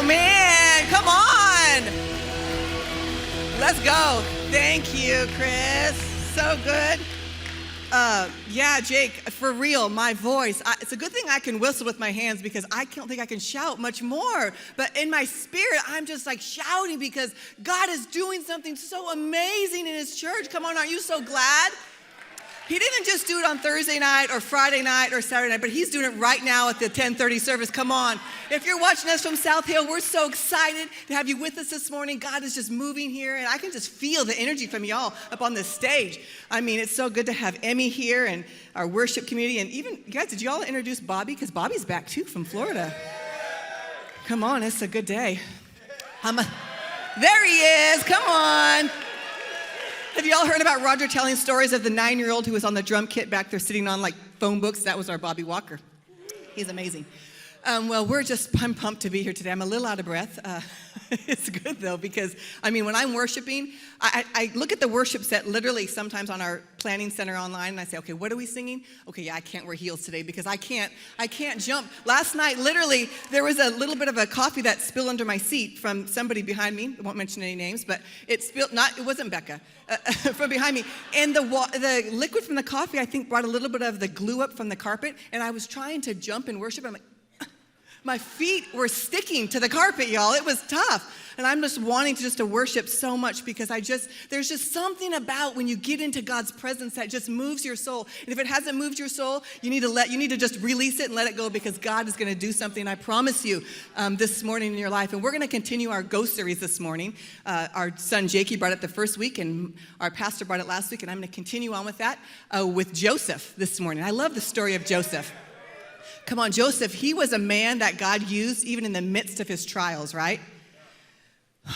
Oh, man, come on. Let's go. Thank you, Chris. So good. Yeah, Jake, for real, my voice, it's a good thing I can whistle with my hands because I don't think I can shout much more. But in my spirit, I'm just like shouting because God is doing something so amazing in his church. Come on, aren't you so glad? He didn't just do it on Thursday night or Friday night or Saturday night, but he's doing it right now at the 10:30 service. Come on. If you're watching us from South Hill, we're so excited to have you with us this morning. God is just moving here, and I can just feel the energy from y'all up on this stage. I mean, it's so good to have Emmy here and our worship community. And even, guys, did y'all introduce Bobby? Because Bobby's back, too, from Florida. Come on, it's a good day. There he is. Come on. Have you all heard about Roger telling stories of the 9-year-old who was on the drum kit back there sitting on like phone books? That was our Bobby Walker. He's amazing. Well, I'm pumped to be here today. I'm a little out of breath. It's good though, because I mean, when I'm worshiping, I look at the worship set literally sometimes on our planning center online, and I say, okay, what are we singing? Okay, yeah, I can't wear heels today because I can't jump. Last night, literally, there was a little bit of a coffee that spilled under my seat from somebody behind me. I won't mention any names, but it wasn't Becca, from behind me. And the liquid from the coffee, I think, brought a little bit of the glue up from the carpet, and I was trying to jump and worship. I'm like, my feet were sticking to the carpet, y'all. It was tough. And I'm just wanting to worship so much because there's just something about when you get into God's presence that just moves your soul. And if it hasn't moved your soul, you need to just release it and let it go because God is going to do something, I promise you, this morning in your life. And we're going to continue our Go series this morning. Our son Jakey brought it the first week, and our pastor brought it last week, and I'm going to continue on with that with Joseph this morning. I love the story of Joseph. Come on, Joseph, he was a man that God used even in the midst of his trials, right?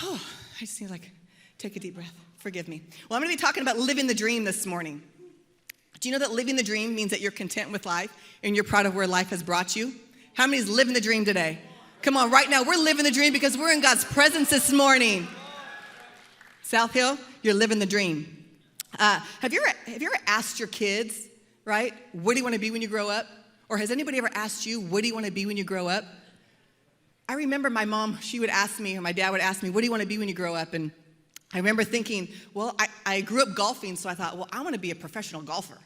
Oh, I just need to take a deep breath. Forgive me. Well, I'm going to be talking about living the dream this morning. Do you know that living the dream means that you're content with life and you're proud of where life has brought you? How many is living the dream today? Come on, right now, we're living the dream because we're in God's presence this morning. South Hill, you're living the dream. Have you ever asked your kids, right, what do you want to be when you grow up? Or has anybody ever asked you, what do you want to be when you grow up? I remember my mom, she would ask me, or my dad would ask me, what do you want to be when you grow up? And I remember thinking, well, I grew up golfing, so I thought, well, I want to be a professional golfer.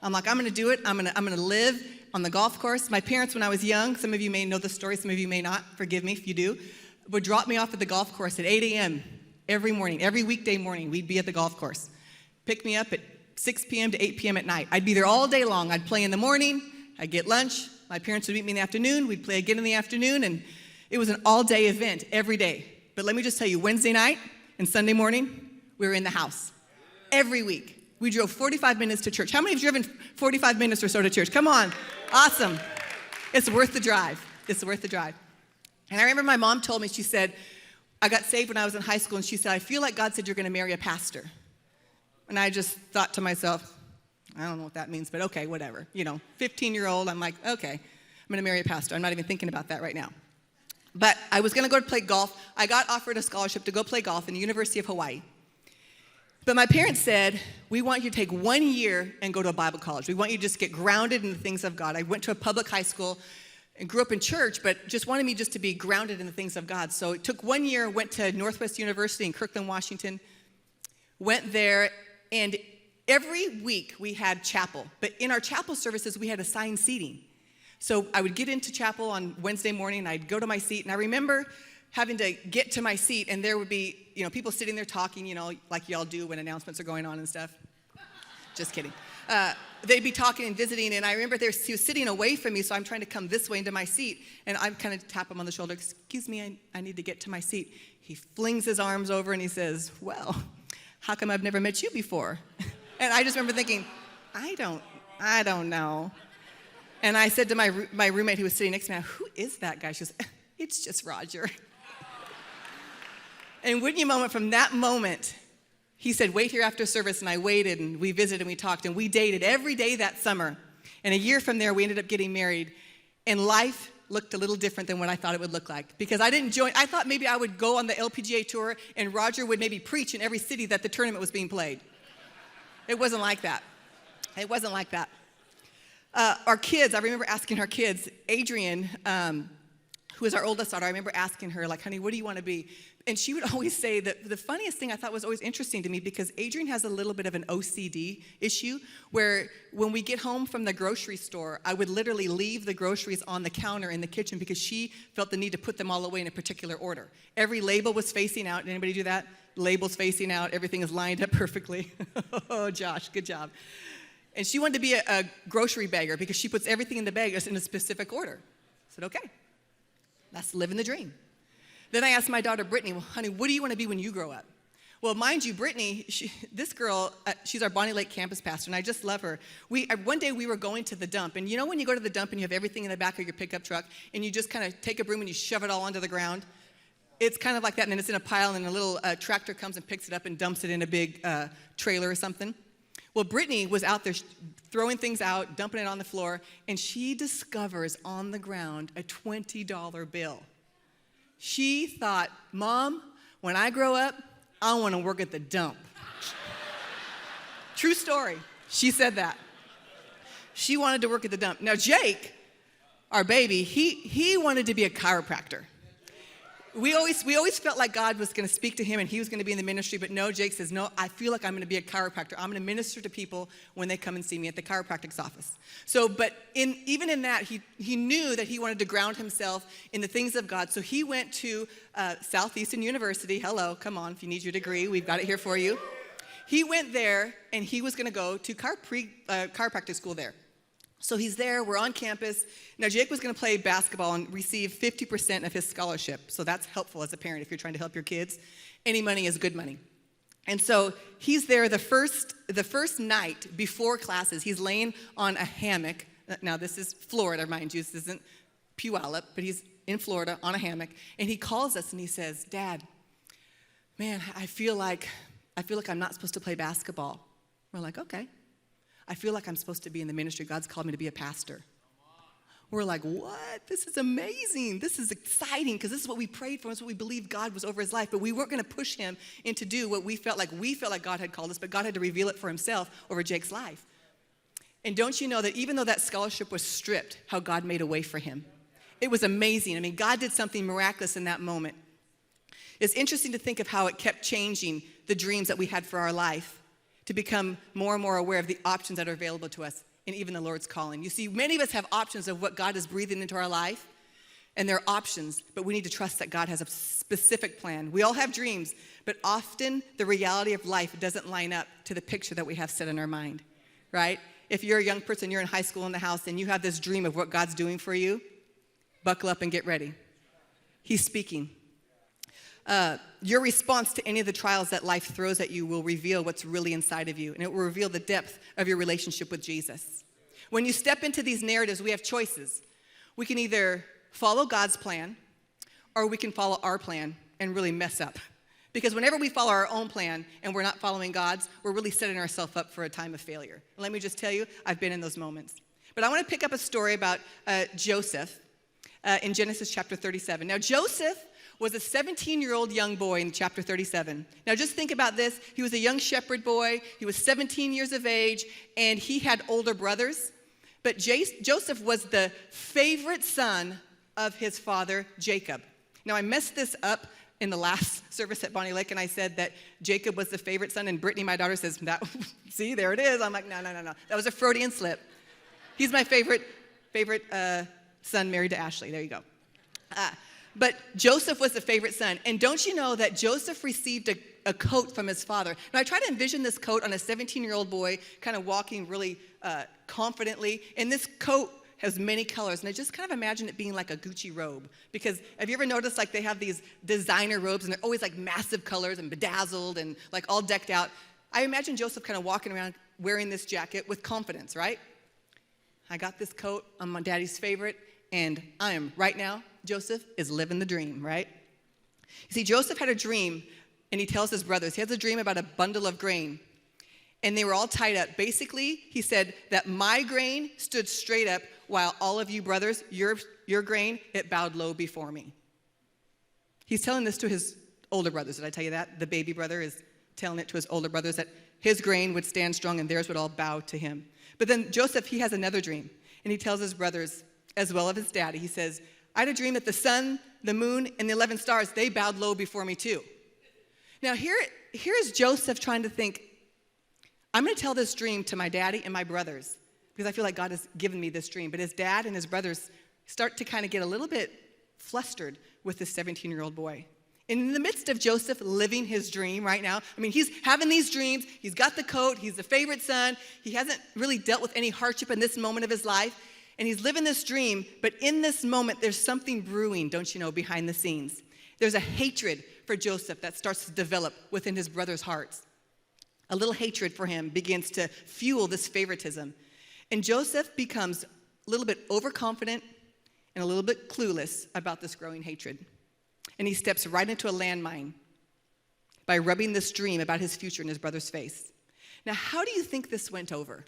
I'm like, I'm going to do it. I'm going to live on the golf course. My parents, when I was young, some of you may know the story, some of you may not, forgive me if you do, would drop me off at the golf course at 8 a.m. every morning, every weekday morning, we'd be at the golf course. Pick me up at 6 p.m. to 8 p.m. at night. I'd be there all day long. I'd play in the morning. I'd get lunch. My parents would meet me in the afternoon. We'd play again in the afternoon. And it was an all-day event every day. But let me just tell you, Wednesday night and Sunday morning, we were in the house every week. We drove 45 minutes to church. How many have driven 45 minutes or so to church? Come on. Awesome. It's worth the drive. It's worth the drive. And I remember my mom told me, she said, I got saved when I was in high school, and she said, I feel like God said you're going to marry a pastor. And I just thought to myself, I don't know what that means, but okay, whatever. 15-year-old, I'm like, okay, I'm going to marry a pastor. I'm not even thinking about that right now. But I was going to go to play golf. I got offered a scholarship to go play golf in the University of Hawaii. But my parents said, we want you to take 1 year and go to a Bible college. We want you to just get grounded in the things of God. I went to a public high school and grew up in church, but just wanted me just to be grounded in the things of God. So it took 1 year, went to Northwest University in Kirkland, Washington, went there, and every week we had chapel, but in our chapel services, we had assigned seating. So I would get into chapel on Wednesday morning, and I'd go to my seat, and I remember having to get to my seat, and there would be, people sitting there talking, like y'all do when announcements are going on and stuff. Just kidding. They'd be talking and visiting, and I remember he was sitting away from me, so I'm trying to come this way into my seat, and I kind of tap him on the shoulder, excuse me, I need to get to my seat. He flings his arms over, and he says, well, how come I've never met you before? And I just remember thinking, I don't know. And I said to my roommate who was sitting next to me, who is that guy? She goes, it's just Roger. And wouldn't you moment, from that moment, he said, wait here after service, and I waited, and we visited, and we talked, and we dated every day that summer. And a year from there, we ended up getting married, and life looked a little different than what I thought it would look like. Because I thought maybe I would go on the LPGA tour, and Roger would maybe preach in every city that the tournament was being played. It wasn't like that. It wasn't like that. Our kids, I remember asking our kids, Adrian, who is our oldest daughter, I remember asking her, like, honey, what do you want to be? And she would always say that the funniest thing I thought was always interesting to me, because Adrian has a little bit of an OCD issue where when we get home from the grocery store, I would literally leave the groceries on the counter in the kitchen because she felt the need to put them all away in a particular order. Every label was facing out. Did anybody do that? Labels facing out. Everything is lined up perfectly. Oh, Josh, good job. And she wanted to be a grocery bagger because she puts everything in the bag just in a specific order. I said, okay, that's living the dream. Then I asked my daughter, Brittany, well, honey, what do you want to be when you grow up? Well, mind you, Brittany, this girl, she's our Bonney Lake campus pastor, and I just love her. One day we were going to the dump, and you know when you go to the dump and you have everything in the back of your pickup truck, and you just kind of take a broom and you shove it all onto the ground? It's kind of like that, and then it's in a pile, and a little tractor comes and picks it up and dumps it in a big trailer or something. Well, Brittany was out there throwing things out, dumping it on the floor, and she discovers on the ground a $20 bill. She thought, Mom, when I grow up, I want to work at the dump. True story. She said that. She wanted to work at the dump. Now, Jake, our baby, he wanted to be a chiropractor. We always felt like God was going to speak to him and he was going to be in the ministry, but no, Jake says, no, I feel like I'm going to be a chiropractor. I'm going to minister to people when they come and see me at the chiropractic's office. So, but even in that, he knew that he wanted to ground himself in the things of God. So he went to Southeastern University. Hello, come on, if you need your degree, we've got it here for you. He went there and he was going to go to chiropractic school there. So he's there, we're on campus. Now Jake was gonna play basketball and receive 50% of his scholarship. So that's helpful as a parent if you're trying to help your kids. Any money is good money. And so he's there the first night before classes. He's laying on a hammock. Now this is Florida, mind you, this isn't Puyallup, but he's in Florida on a hammock. And he calls us and he says, Dad, man, I feel like I'm not supposed to play basketball. We're like, okay. I feel like I'm supposed to be in the ministry. God's called me to be a pastor. We're like, what? This is amazing. This is exciting because this is what we prayed for. This is what we believed God was over his life. But we weren't going to push him into do what we felt like God had called us, but God had to reveal it for himself over Jake's life. And don't you know that even though that scholarship was stripped, how God made a way for him? It was amazing. I mean, God did something miraculous in that moment. It's interesting to think of how it kept changing the dreams that we had for our life, to become more and more aware of the options that are available to us in even the Lord's calling. You see, many of us have options of what God is breathing into our life, and there are options, but we need to trust that God has a specific plan. We all have dreams, but often the reality of life doesn't line up to the picture that we have set in our mind, right? If you're a young person, you're in high school in the house, and you have this dream of what God's doing for you, buckle up and get ready. He's speaking. Your response to any of the trials that life throws at you will reveal what's really inside of you, and it will reveal the depth of your relationship with Jesus. When you step into these narratives, we have choices. We can either follow God's plan, or we can follow our plan and really mess up. Because whenever we follow our own plan and we're not following God's, we're really setting ourselves up for a time of failure. And let me just tell you, I've been in those moments. But I want to pick up a story about Joseph in Genesis chapter 37. Now, Joseph was a 17-year-old young boy in chapter 37. Now just think about this. He was a young shepherd boy. He was 17 years of age, and he had older brothers. But Joseph was the favorite son of his father, Jacob. Now I messed this up in the last service at Bonney Lake, and I said that Jacob was the favorite son, and Brittany, my daughter, says, see, there it is. I'm like, no. That was a Freudian slip. He's my favorite son married to Ashley. There you go. But Joseph was the favorite son. And don't you know that Joseph received a coat from his father? Now, I try to envision this coat on a 17-year-old boy kind of walking really confidently. And this coat has many colors. And I just kind of imagine it being like a Gucci robe. Because have you ever noticed like they have these designer robes and they're always like massive colors and bedazzled and like all decked out? I imagine Joseph kind of walking around wearing this jacket with confidence, right? I got this coat. I'm my daddy's favorite. And I am, right now, Joseph is living the dream, right? You see, Joseph had a dream, and he tells his brothers. He has a dream about a bundle of grain, and they were all tied up. Basically, he said that my grain stood straight up, while all of you brothers, your grain, it bowed low before me. He's telling this to his older brothers. Did I tell you that? The baby brother is telling it to his older brothers that his grain would stand strong and theirs would all bow to him. But then Joseph, he has another dream, and he tells his brothers, as well as his daddy, he says, I had a dream that the sun, the moon, and the 11 stars, they bowed low before me too. Now here's Joseph trying to think, I'm going to tell this dream to my daddy and my brothers because I feel like God has given me this dream. But his dad and his brothers start to kind of get a little bit flustered with this 17-year-old boy. And in the midst of Joseph living his dream right now, I mean, he's having these dreams. He's got the coat. He's the favorite son. He hasn't really dealt with any hardship in this moment of his life. And he's living this dream. But in this moment, there's something brewing, don't you know, behind the scenes. There's a hatred for Joseph that starts to develop within his brothers' hearts. A little hatred for him begins to fuel this favoritism. And Joseph becomes a little bit overconfident and a little bit clueless about this growing hatred. And he steps right into a landmine by rubbing this dream about his future in his brother's face. Now, how do you think this went over?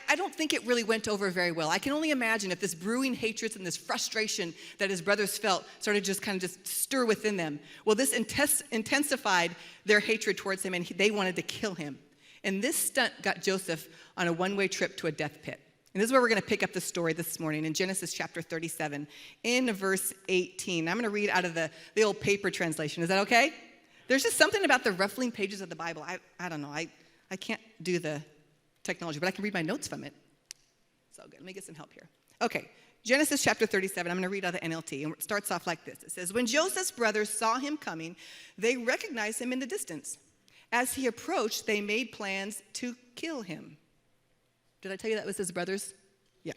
I don't think it really went over very well. I can only imagine if this brewing hatred and this frustration that his brothers felt started just kind of just stir within them. Well, this intensified their hatred towards him, and they wanted to kill him. And this stunt got Joseph on a one-way trip to a death pit. And this is where we're going to pick up the story this morning in Genesis chapter 37, in verse 18. I'm going to read out of the old paper translation. Is that okay? There's just something about the ruffling pages of the Bible. I don't know. I can't do the technology, but I can read my notes from it. So good. Let me get some help here. Okay. Genesis chapter 37. I'm going to read out of the NLT. And it starts off like this. It says, when Joseph's brothers saw him coming, they recognized him in the distance. As he approached, they made plans to kill him. Did I tell you that was his brothers? Yeah.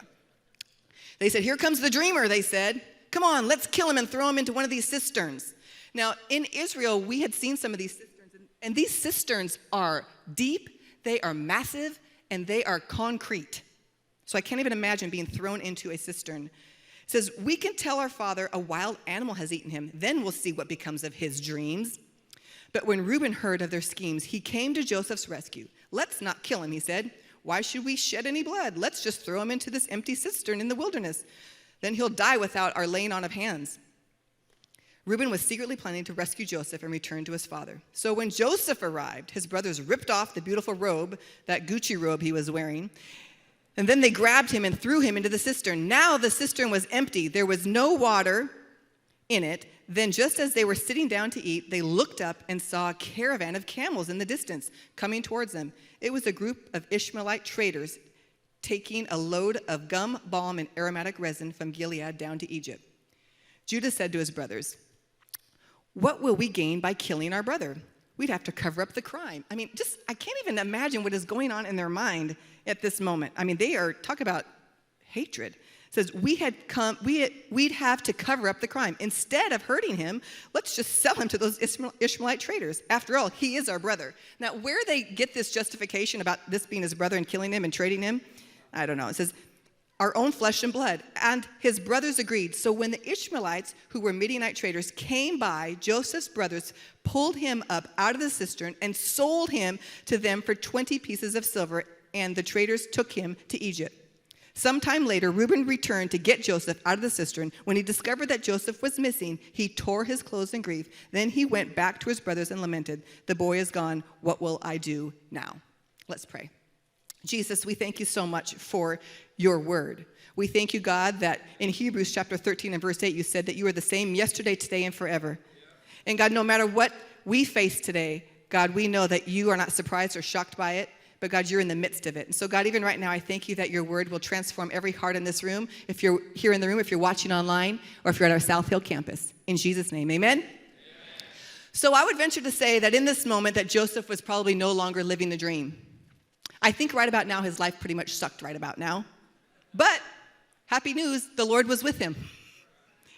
They said, here comes the dreamer, they said. Come on, let's kill him and throw him into one of these cisterns. Now, in Israel, we had seen some of these cisterns. And these cisterns are deep, they are massive, and they are concrete. So I can't even imagine being thrown into a cistern. It says, we can tell our father a wild animal has eaten him. Then we'll see what becomes of his dreams. But when Reuben heard of their schemes, he came to Joseph's rescue. Let's not kill him, he said. Why should we shed any blood? Let's just throw him into this empty cistern in the wilderness. Then he'll die without our laying on of hands. Reuben was secretly planning to rescue Joseph and return to his father. So when Joseph arrived, his brothers ripped off the beautiful robe, that Gucci robe he was wearing, and then they grabbed him and threw him into the cistern. Now the cistern was empty. There was no water in it. Then just as they were sitting down to eat, they looked up and saw a caravan of camels in the distance coming towards them. It was a group of Ishmaelite traders taking a load of gum, balm, and aromatic resin from Gilead down to Egypt. Judah said to his brothers, what will we gain by killing our brother? We'd have to cover up the crime. I mean, I can't even imagine what is going on in their mind at this moment. I mean, talk about hatred. It says, we'd have to cover up the crime. Instead of hurting him, let's just sell him to those Ishmaelite traders. After all, he is our brother. Now, where they get this justification about this being his brother and killing him and trading him, I don't know. It says, our own flesh and blood. And his brothers agreed. So when the Ishmaelites, who were Midianite traders, came by, Joseph's brothers pulled him up out of the cistern and sold him to them for 20 pieces of silver, and the traders took him to Egypt. Sometime later, Reuben returned to get Joseph out of the cistern. When he discovered that Joseph was missing, he tore his clothes in grief. Then he went back to his brothers and lamented, the boy is gone. What will I do now? Let's pray. Jesus, we thank you so much for your word. We thank you, God, that in Hebrews chapter 13 and verse 8, you said that you are the same yesterday, today, and forever. And God, no matter what we face today, God, we know that you are not surprised or shocked by it, but God, you're in the midst of it. And so God, even right now, I thank you that your word will transform every heart in this room, if you're here in the room, if you're watching online, or if you're at our South Hill campus. In Jesus' name, amen? So I would venture to say that in this moment that Joseph was probably no longer living the dream. I think right about now his life pretty much sucked right about now. But happy news, the Lord was with him.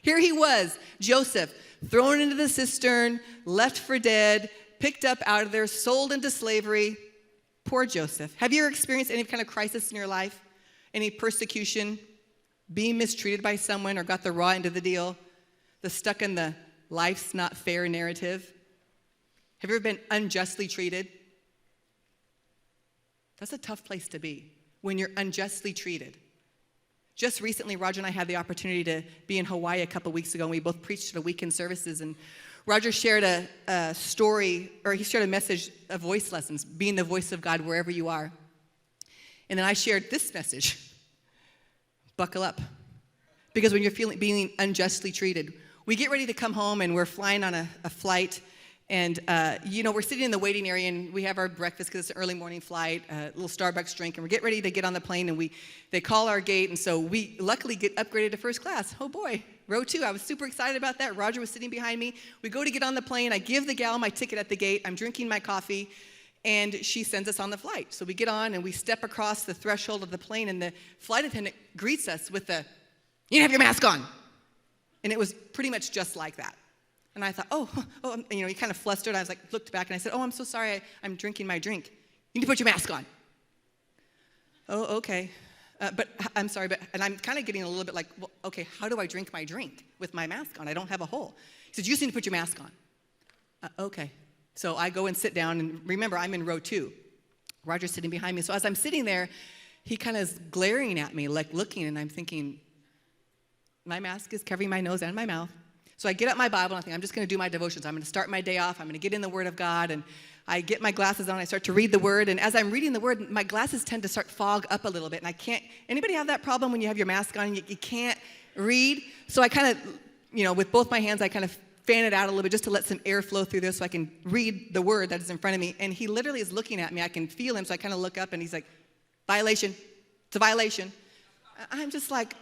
Here he was, Joseph, thrown into the cistern, left for dead, picked up out of there, sold into slavery. Poor Joseph. Have you ever experienced any kind of crisis in your life? Any persecution? Being mistreated by someone, or got the raw end of the deal? The stuck in the life's not fair narrative? Have you ever been unjustly treated? That's a tough place to be when you're unjustly treated. Just recently, Roger and I had the opportunity to be in Hawaii a couple weeks ago, and we both preached at a weekend services, and Roger shared a story, or he shared a message of voice lessons, being the voice of God wherever you are. And then I shared this message, buckle up, because when you're being unjustly treated. We get ready to come home, and we're flying on a flight, and we're sitting in the waiting area, and we have our breakfast because it's an early morning flight, a little Starbucks drink, and we get ready to get on the plane, and they call our gate, and so we luckily get upgraded to first class. Oh boy, row 2. I was super excited about that. Roger was sitting behind me. We go to get on the plane. I give the gal my ticket at the gate. I'm drinking my coffee, and she sends us on the flight. So we get on, and we step across the threshold of the plane, and the flight attendant greets us with "You have your mask on." And it was pretty much just like that. And I thought, he kind of flustered. I was like, looked back, and I said, "Oh, I'm so sorry. I'm drinking my drink. You need to put your mask on." "Oh, okay. But I'm sorry, and I'm kind of getting a little bit like, well, okay, how do I drink my drink with my mask on? I don't have a hole. He said, "You just need to put your mask on." Okay. So I go and sit down, and remember, I'm in row 2. Roger's sitting behind me. So as I'm sitting there, he kind of is glaring at me, like looking, and I'm thinking, my mask is covering my nose and my mouth. So I get out my Bible, and I think, I'm just going to do my devotions. I'm going to start my day off. I'm going to get in the Word of God, and I get my glasses on. I start to read the Word, and as I'm reading the Word, my glasses tend to start fog up a little bit, and I can't. Anybody have that problem when you have your mask on and you can't read? So I kind of, with both my hands, I kind of fan it out a little bit just to let some air flow through there so I can read the Word that is in front of me. And he literally is looking at me. I can feel him, so I kind of look up, and he's like, "Violation. It's a violation." I'm just like,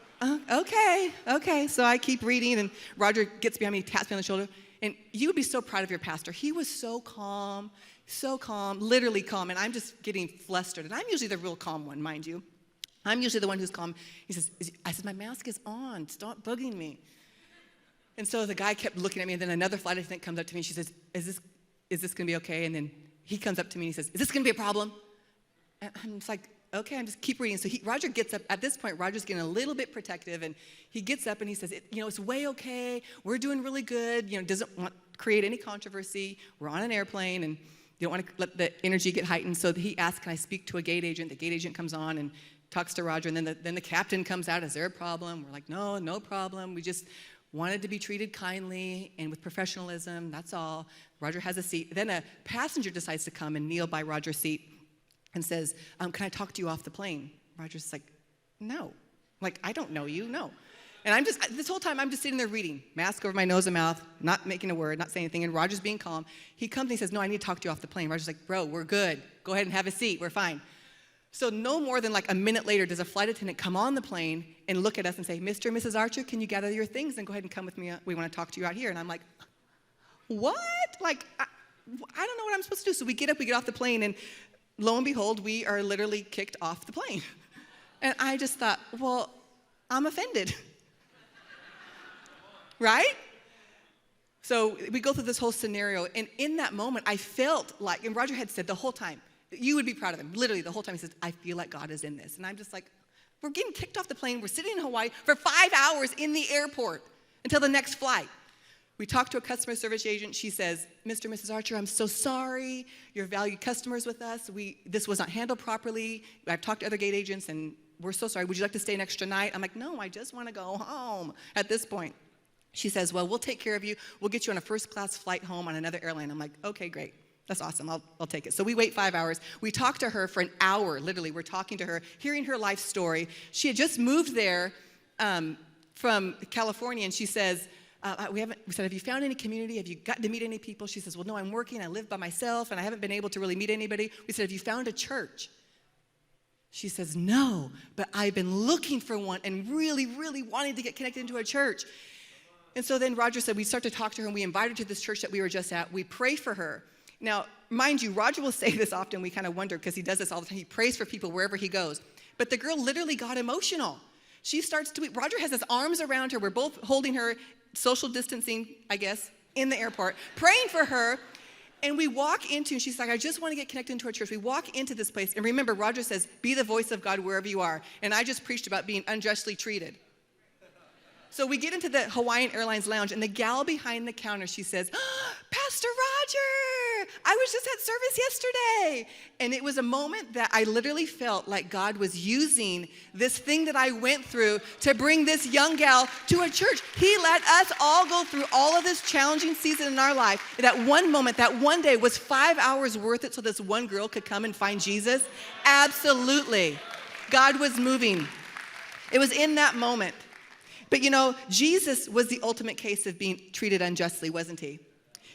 okay. So I keep reading, and Roger gets behind me, taps me on the shoulder. And you would be so proud of your pastor. He was so calm, literally calm. And I'm just getting flustered. And I'm usually the real calm one, mind you. I'm usually the one who's calm. I said, "My mask is on. Stop bugging me." And so the guy kept looking at me, and then another flight attendant comes up to me, and she says, is this going to be okay? And then he comes up to me, and he says, "Is this going to be a problem?" And I'm just like, okay, I'm just keep reading. So Roger gets up. At this point, Roger's getting a little bit protective, and he gets up and he says, "It's way okay. We're doing really good. Doesn't want to create any controversy. We're on an airplane, and you don't want to let the energy get heightened." So he asks, "Can I speak to a gate agent?" The gate agent comes on and talks to Roger, and then the captain comes out. "Is there a problem?" We're like, no problem. We just wanted to be treated kindly and with professionalism. That's all. Roger has a seat. Then a passenger decides to come and kneel by Roger's seat and says, "Can I talk to you off the plane?" Roger's like, "No." I'm like, "I don't know you, no." And this whole time, I'm just sitting there reading, mask over my nose and mouth, not making a word, not saying anything, and Roger's being calm. He comes and he says, "No, I need to talk to you off the plane." Roger's like, "Bro, we're good. Go ahead and have a seat. We're fine." So no more than like a minute later, does a flight attendant come on the plane and look at us and say, "Mr. and Mrs. Archer, can you gather your things and go ahead and come with me? We want to talk to you out here." And I'm like, what? Like, I don't know what I'm supposed to do. So we get up, we get off the plane, and lo and behold, we are literally kicked off the plane. And I just thought, well, I'm offended. Right? So we go through this whole scenario, and in that moment, I felt like, and Roger had said the whole time, you would be proud of him. Literally, the whole time he says, "I feel like God is in this." And I'm just like, we're getting kicked off the plane. We're sitting in Hawaii for 5 hours in the airport until the next flight. We talked to a customer service agent. She says, "Mr. and Mrs. Archer, I'm so sorry. You're valued customers with us. This was not handled properly. I've talked to other gate agents, and we're so sorry. Would you like to stay an extra night?" I'm like, "No, I just want to go home at this point." She says, "Well, we'll take care of you. We'll get you on a first-class flight home on another airline." I'm like, "Okay, great. That's awesome. I'll take it." So we wait 5 hours. We talk to her for an hour. Literally, we're talking to her, hearing her life story. She had just moved there from California, and she says, we said, "Have you found any community? Have you gotten to meet any people?" She says, "Well, no, I'm working. I live by myself, and I haven't been able to really meet anybody." We said, "Have you found a church?" She says, "No, but I've been looking for one and really, really wanting to get connected into a church." And so then Roger said, we start to talk to her, and we invite her to this church that we were just at. We pray for her. Now, mind you, Roger will say this often. We kind of wonder, because he does this all the time. He prays for people wherever he goes. But the girl literally got emotional. She starts to weep. Roger has his arms around her. We're both holding her, social distancing, I guess, in the airport, praying for her. And we walk into, and she's like, "I just want to get connected into a church." We walk into this place. And remember, Roger says, "Be the voice of God wherever you are." And I just preached about being unjustly treated. So we get into the Hawaiian Airlines lounge, and the gal behind the counter, she says, "Pastor Roger, I was just at service yesterday." And it was a moment that I literally felt like God was using this thing that I went through to bring this young gal to a church. He let us all go through all of this challenging season in our life. That one moment, that one day was 5 hours worth it so this one girl could come and find Jesus. Absolutely. God was moving. It was in that moment. But you know, Jesus was the ultimate case of being treated unjustly, wasn't he?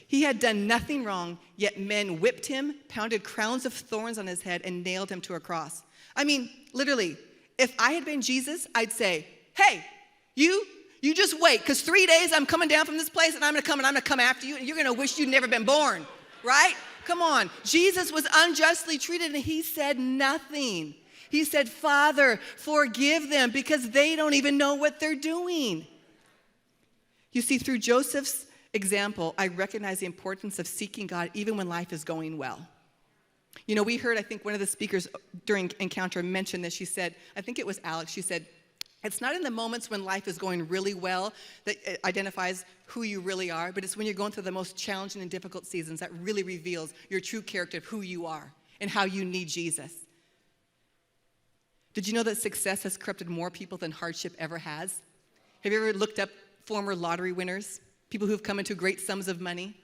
He had done nothing wrong, yet men whipped him, pounded crowns of thorns on his head, and nailed him to a cross. I mean, literally, if I had been Jesus, I'd say, hey, you just wait, because 3 days I'm coming down from this place, and I'm going to come after you, and you're going to wish you'd never been born, right? Come on. Jesus was unjustly treated, and he said nothing. He said, Father, forgive them, because they don't even know what they're doing. You see, through Joseph's example, I recognize the importance of seeking God even when life is going well. You know, we heard, I think one of the speakers during Encounter mentioned this. She said, I think it was Alex, she said, it's not in the moments when life is going really well that it identifies who you really are, but it's when you're going through the most challenging and difficult seasons that really reveals your true character of who you are and how you need Jesus. Did you know that success has corrupted more people than hardship ever has? Have you ever looked up former lottery winners? People who've come into great sums of money?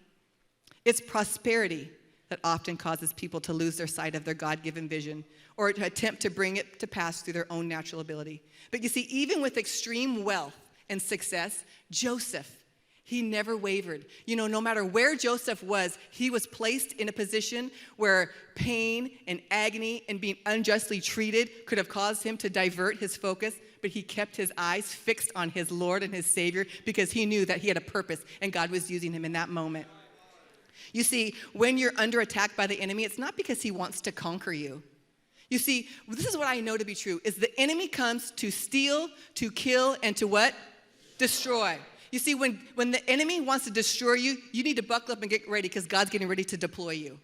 It's prosperity that often causes people to lose their sight of their God-given vision or to attempt to bring it to pass through their own natural ability. But you see, even with extreme wealth and success, Joseph, he never wavered. You know, no matter where Joseph was, he was placed in a position where pain and agony and being unjustly treated could have caused him to divert his focus, but he kept his eyes fixed on his Lord and his Savior because he knew that he had a purpose and God was using him in that moment. You see, when you're under attack by the enemy, it's not because he wants to conquer you. You see, this is what I know to be true, is the enemy comes to steal, to kill, and to what? Destroy. You see, when the enemy wants to destroy you, you need to buckle up and get ready because God's getting ready to deploy you.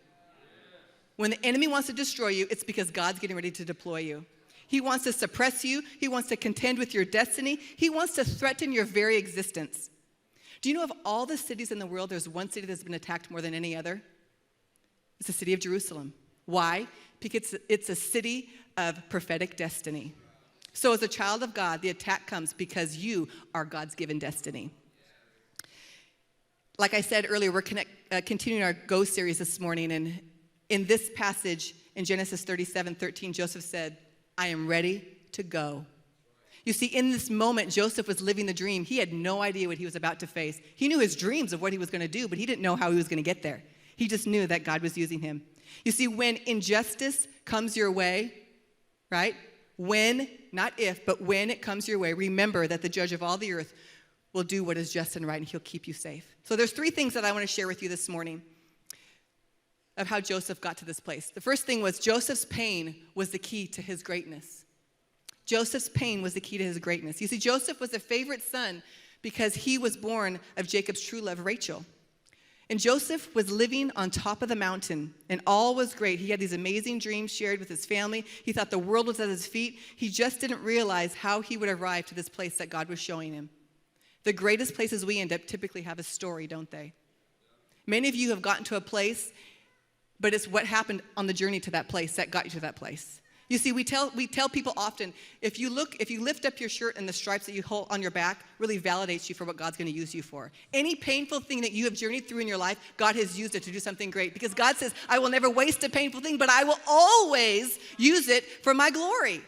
When the enemy wants to destroy you, it's because God's getting ready to deploy you. He wants to suppress you. He wants to contend with your destiny. He wants to threaten your very existence. Do you know of all the cities in the world, there's one city that's been attacked more than any other? It's the city of Jerusalem. Why? Because it's a city of prophetic destiny. So as a child of God, the attack comes because you are God's given destiny. Like I said earlier, we're continuing our Go series this morning. And in this passage, in Genesis 37:13, Joseph said, I am ready to go. You see, in this moment, Joseph was living the dream. He had no idea what he was about to face. He knew his dreams of what he was going to do, but he didn't know how he was going to get there. He just knew that God was using him. You see, when injustice comes your way, right? When, not if, but when it comes your way, remember that the judge of all the earth will do what is just and right, and he'll keep you safe. So there's 3 things that I want to share with you this morning of how Joseph got to this place. The first thing was Joseph's pain was the key to his greatness. Joseph's pain was the key to his greatness. You see, Joseph was a favorite son because he was born of Jacob's true love, Rachel. And Joseph was living on top of the mountain, and all was great. He had these amazing dreams shared with his family. He thought the world was at his feet. He just didn't realize how he would arrive to this place that God was showing him. The greatest places we end up typically have a story, don't they? Many of you have gotten to a place, but it's what happened on the journey to that place that got you to that place. You see, we tell people often, if you lift up your shirt and the stripes that you hold on your back really validates you for what God's going to use you for. Any painful thing that you have journeyed through in your life, God has used it to do something great. Because God says, I will never waste a painful thing, but I will always use it for my glory.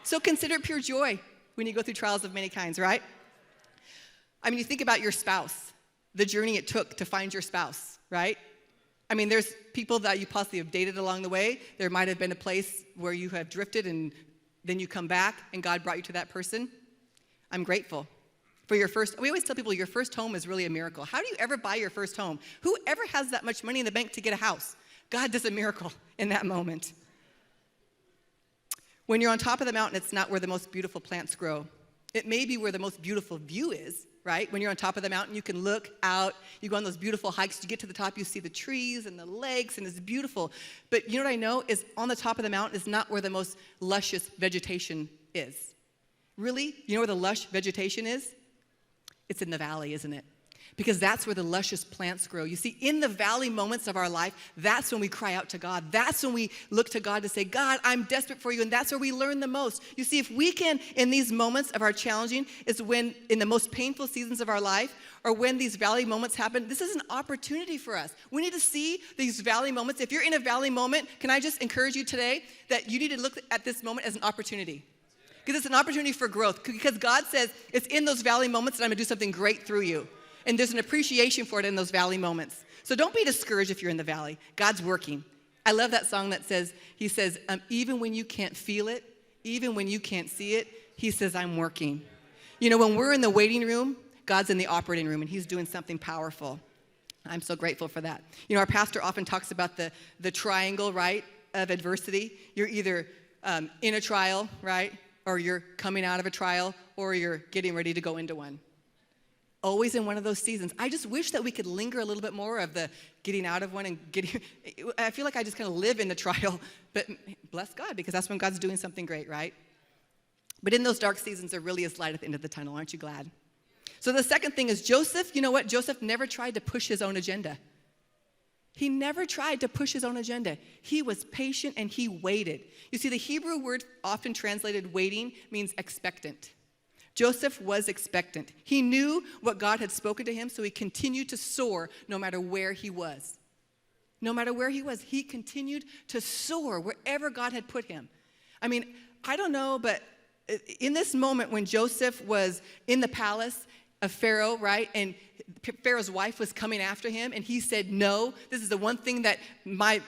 So consider it pure joy when you go through trials of many kinds, right? I mean, you think about your spouse, the journey it took to find your spouse, right? I mean, there's people that you possibly have dated along the way. There might have been a place where you have drifted and then you come back and God brought you to that person. I'm grateful for your first. We always tell people your first home is really a miracle. How do you ever buy your first home? Whoever has that much money in the bank to get a house? God does a miracle in that moment. When you're on top of the mountain, it's not where the most beautiful plants grow. It may be where the most beautiful view is, right? When you're on top of the mountain, you can look out. You go on those beautiful hikes. You get to the top, you see the trees and the lakes, and it's beautiful. But you know what I know is on the top of the mountain is not where the most luscious vegetation is. Really? You know where the lush vegetation is? It's in the valley, isn't it? Because that's where the luscious plants grow. You see, in the valley moments of our life, that's when we cry out to God. That's when we look to God to say, God, I'm desperate for you, and that's where we learn the most. You see, if we can, in these moments of our challenging, is when, in the most painful seasons of our life, or when these valley moments happen, this is an opportunity for us. We need to see these valley moments. If you're in a valley moment, can I just encourage you today that you need to look at this moment as an opportunity? Because it's an opportunity for growth. Because God says it's in those valley moments that I'm going to do something great through you. And there's an appreciation for it in those valley moments. So don't be discouraged if you're in the valley. God's working. I love that song that says, he says, even when you can't feel it, even when you can't see it, he says, I'm working. You know, when we're in the waiting room, God's in the operating room, and he's doing something powerful. I'm so grateful for that. You know, our pastor often talks about the triangle, right, of adversity. You're either in a trial, right, or you're coming out of a trial, or you're getting ready to go into one. Always in one of those seasons. I just wish that we could linger a little bit more of the getting out of one and getting, I feel like I just kind of live in the trial, but bless God, because that's when God's doing something great, right? But in those dark seasons, there really is light at the end of the tunnel. Aren't you glad? So the second thing is Joseph, you know what? Joseph never tried to push his own agenda. He never tried to push his own agenda. He was patient and he waited. You see, the Hebrew word often translated waiting means expectant. Joseph was expectant. He knew what God had spoken to him, so he continued to soar no matter where he was. No matter where he was, he continued to soar wherever God had put him. I mean, I don't know, but in this moment when Joseph was in the palace of Pharaoh, right, and Pharaoh's wife was coming after him, and he said, no, this is the one thing that my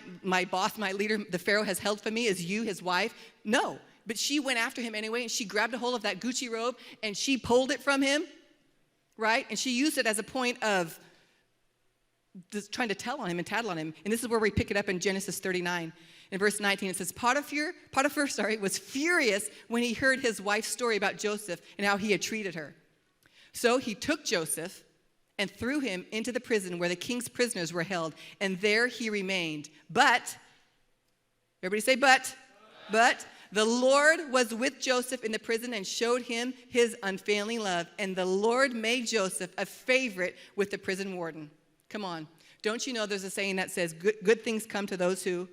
boss, my leader, the Pharaoh has held for me is you, his wife. No. But she went after him anyway, and she grabbed a hold of that Gucci robe, and she pulled it from him, right? And she used it as a point of just trying to tell on him and tattle on him. And this is where we pick it up in Genesis 39. In verse 19, it says, Potiphar was furious when he heard his wife's story about Joseph and how he had treated her. So he took Joseph and threw him into the prison where the king's prisoners were held, and there he remained. But, everybody say but, the Lord was with Joseph in the prison and showed him his unfailing love. And the Lord made Joseph a favorite with the prison warden. Come on. Don't you know there's a saying that says, good things come to those who?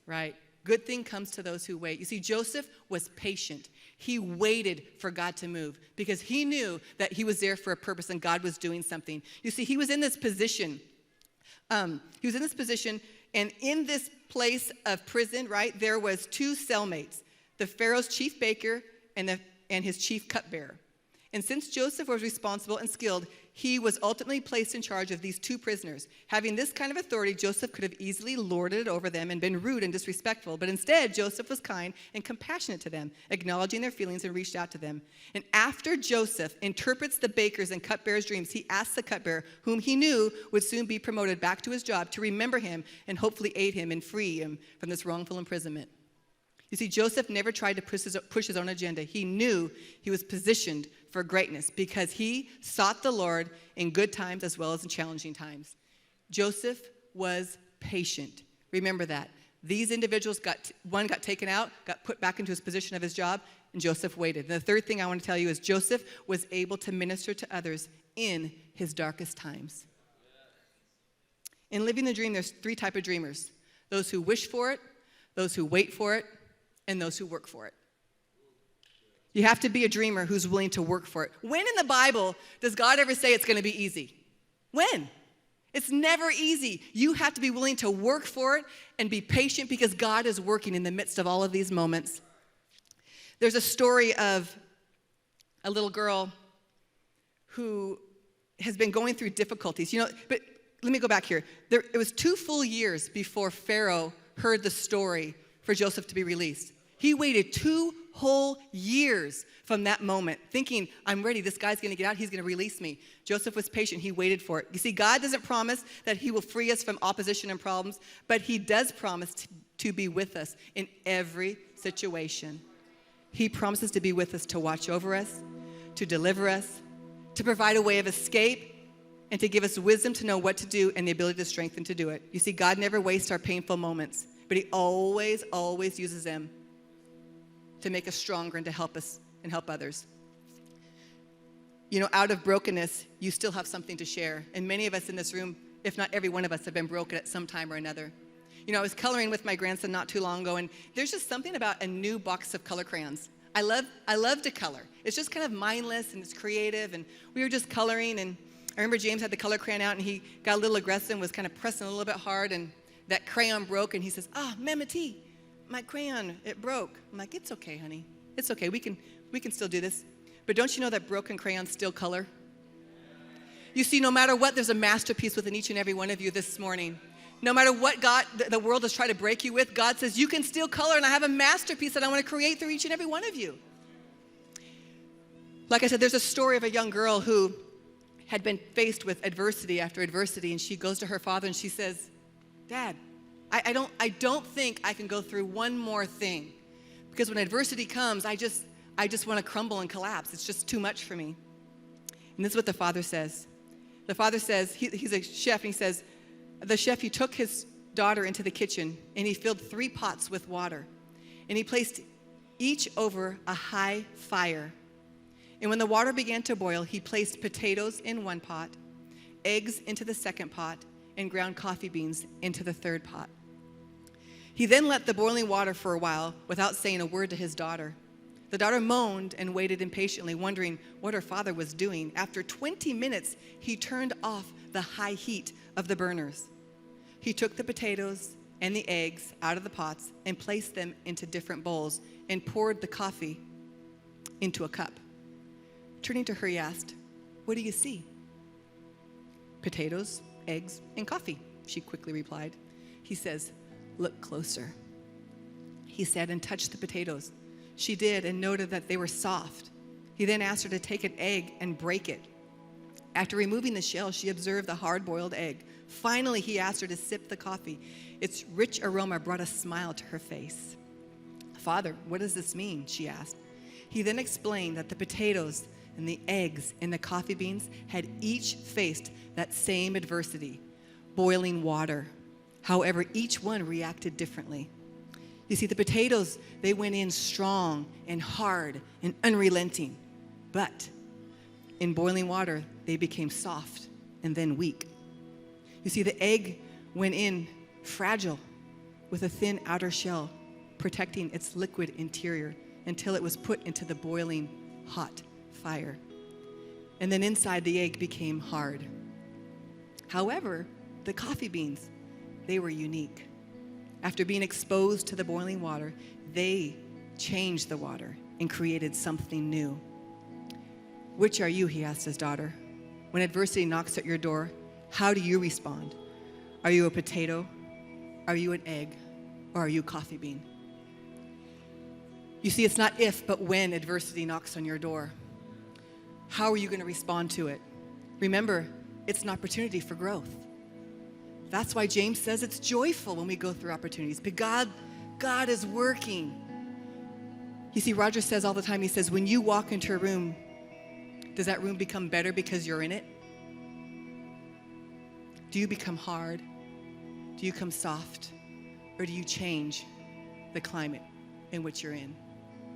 Right. Good thing comes to those who wait. You see, Joseph was patient. He waited for God to move because he knew that he was there for a purpose and God was doing something. You see, he was in this position. And in this place of prison, right, there was two cellmates, the Pharaoh's chief baker and his chief cupbearer. And since Joseph was responsible and skilled, he was ultimately placed in charge of these two prisoners. Having this kind of authority, Joseph could have easily lorded it over them and been rude and disrespectful. But instead, Joseph was kind and compassionate to them, acknowledging their feelings and reached out to them. And after Joseph interprets the baker's and cupbearer's dreams, he asks the cupbearer, whom he knew would soon be promoted back to his job, to remember him and hopefully aid him and free him from this wrongful imprisonment. You see, Joseph never tried to push his own agenda. He knew he was positioned for greatness because he sought the Lord in good times as well as in challenging times. Joseph was patient. Remember that. These individuals one got taken out, got put back into his position of his job, and Joseph waited. And the third thing I want to tell you is Joseph was able to minister to others in his darkest times. In living the dream, there's three types of dreamers. Those who wish for it, those who wait for it, and those who work for it. You have to be a dreamer who's willing to work for it. When in the Bible does God ever say it's going to be easy? When? It's never easy. You have to be willing to work for it and be patient because God is working in the midst of all of these moments. There's a story of a little girl who has been going through difficulties. You know, but let me go back here. It was 2 full years before Pharaoh heard the story for Joseph to be released. He waited 2 whole years from that moment, thinking, I'm ready. This guy's going to get out. He's going to release me. Joseph was patient. He waited for it. You see, God doesn't promise that he will free us from opposition and problems, but he does promise to be with us in every situation. He promises to be with us, to watch over us, to deliver us, to provide a way of escape, and to give us wisdom to know what to do and the ability to strengthen to do it. You see, God never wastes our painful moments, but he always, always uses them to make us stronger and to help us and help others. You know, out of brokenness, you still have something to share. And many of us in this room, if not every one of us, have been broken at some time or another. You know, I was coloring with my grandson not too long ago, and there's just something about a new box of color crayons. I love to color. It's just kind of mindless and it's creative, and we were just coloring, and I remember James had the color crayon out, and he got a little aggressive and was kind of pressing a little bit hard, and that crayon broke, and he says, Mama T, my crayon, it broke. I'm like, it's okay, honey. It's okay. We can still do this. But don't you know that broken crayons still color? You see, no matter what, there's a masterpiece within each and every one of you this morning. No matter what the world is trying to break you with, God says, you can still color, and I have a masterpiece that I want to create through each and every one of you. Like I said, there's a story of a young girl who had been faced with adversity after adversity, and she goes to her father and she says, Dad, I don't think I can go through one more thing, because when adversity comes, I just want to crumble and collapse. It's just too much for me. And this is what the father says. The father says, he's a chef, and he says, the chef, he took his daughter into the kitchen, and he filled 3 pots with water, and he placed each over a high fire. And when the water began to boil, he placed potatoes in one pot, eggs into the second pot, and ground coffee beans into the third pot. He then let the boiling water for a while without saying a word to his daughter. The daughter moaned and waited impatiently, wondering what her father was doing. After 20 minutes, he turned off the high heat of the burners. He took the potatoes and the eggs out of the pots and placed them into different bowls and poured the coffee into a cup. Turning to her, he asked, "What do you see?" "Potatoes, eggs, and coffee," she quickly replied. He says, "Look closer," he said, and touched the potatoes. She did, and noted that they were soft. He then asked her to take an egg and break it. After removing the shell, she observed the hard-boiled egg. Finally, he asked her to sip the coffee. Its rich aroma brought a smile to her face. "Father, what does this mean?" she asked. He then explained that the potatoes and the eggs and the coffee beans had each faced that same adversity, boiling water. However, each one reacted differently. You see, the potatoes, they went in strong and hard and unrelenting. But in boiling water, they became soft and then weak. You see, the egg went in fragile with a thin outer shell, protecting its liquid interior until it was put into the boiling hot fire. And then inside, the egg became hard. However, the coffee beans, they were unique. After being exposed to the boiling water, they changed the water and created something new. "Which are you?" he asked his daughter. "When adversity knocks at your door, how do you respond? Are you a potato? Are you an egg? Or are you a coffee bean?" You see, it's not if, but when adversity knocks on your door. How are you going to respond to it? Remember, it's an opportunity for growth. That's why James says it's joyful when we go through opportunities. But God is working. You see, Roger says all the time, he says, when you walk into a room, does that room become better because you're in it? Do you become hard? Do you become soft? Or do you change the climate in which you're in?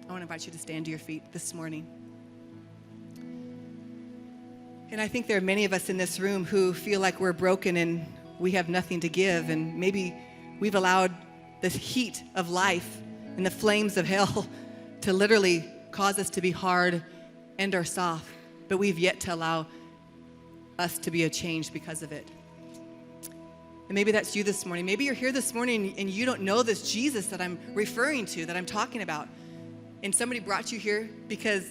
I want to invite you to stand to your feet this morning. And I think there are many of us in this room who feel like we're broken and we have nothing to give, and maybe we've allowed the heat of life and the flames of hell to literally cause us to be hard and or soft, but we've yet to allow us to be a change because of it. And maybe that's you this morning. Maybe you're here this morning and you don't know this Jesus that I'm referring to, that I'm talking about, and somebody brought you here because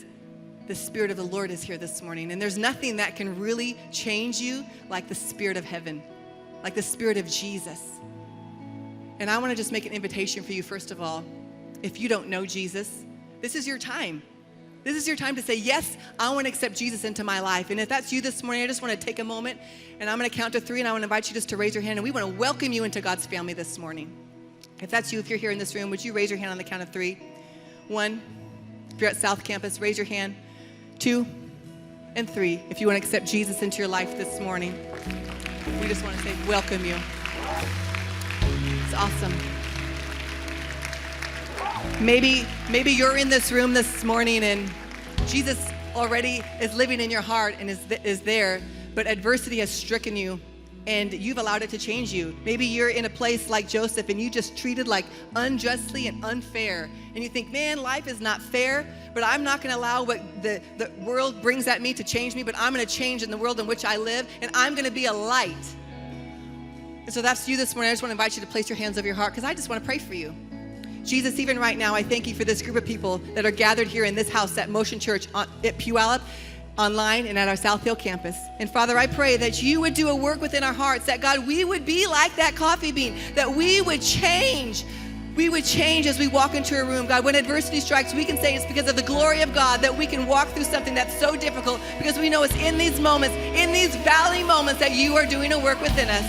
the Spirit of the Lord is here this morning, and there's nothing that can really change you like the Spirit of heaven, like the Spirit of Jesus. And I want to just make an invitation for you, first of all. If you don't know Jesus, this is your time. This is your time to say, yes, I want to accept Jesus into my life. And if that's you this morning, I just want to take a moment, and I'm going to count to 3, and I want to invite you just to raise your hand, and we want to welcome you into God's family this morning. If that's you, if you're here in this room, would you raise your hand on the count of 3? 1, if you're at South Campus, raise your hand. 2 and 3, if you want to accept Jesus into your life this morning. We just want to say, welcome you. It's awesome. Maybe you're in this room this morning and Jesus already is living in your heart and is there, but adversity has stricken you and you've allowed it to change you. Maybe you're in a place like Joseph and you just treated like unjustly and unfair. And you think, man, life is not fair, but I'm not going to allow what the world brings at me to change me, but I'm going to change in the world in which I live, and I'm going to be a light. And so that's you this morning. I just want to invite you to place your hands over your heart because I just want to pray for you. Jesus, even right now, I thank you for this group of people that are gathered here in this house at Motion Church at Puyallup, online and at our South Hill campus. And Father, I pray that you would do a work within our hearts, that God, we would be like that coffee bean, that we would change. We would change as we walk into a room. God, when adversity strikes, we can say it's because of the glory of God that we can walk through something that's so difficult, because we know it's in these moments, in these valley moments, that you are doing a work within us.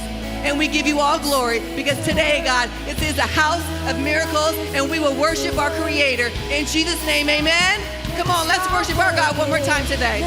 And we give you all glory, because today, God, it is a house of miracles, and we will worship our Creator. In Jesus' name, amen. Come on, let's worship our God one more time today.